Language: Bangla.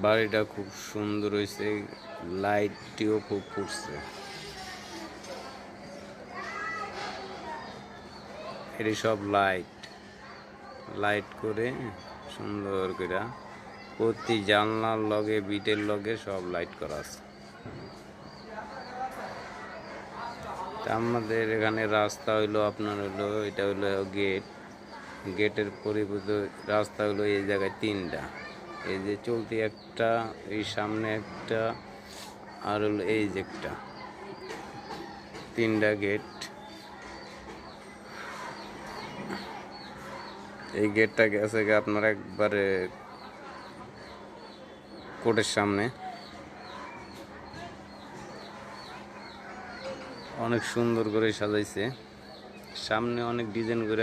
বাড়িটা খুব সুন্দর হয়েছে, লাইটটিও খুব ফুটছে। এটি সব লাইট লাইট করে সুন্দর করে প্রতি জানলার লগে বিটের লগে সব লাইট করা আছে। আমাদের এখানে রাস্তা হইলো আপনার হইলো, এটা হইলো গেট। গেটের পরিবর্তে রাস্তা হলো এই জায়গায় তিনটা, এই যে চলতি একটা, এই সামনে একটা, আর হলো এই যে একটা, তিনটা গেট। এই গেটটা গেছে আপনার একবারে কোর্টের সামনে। অনেক সুন্দর করে সাজাইছে, সামনে অনেক ডিজাইন করে।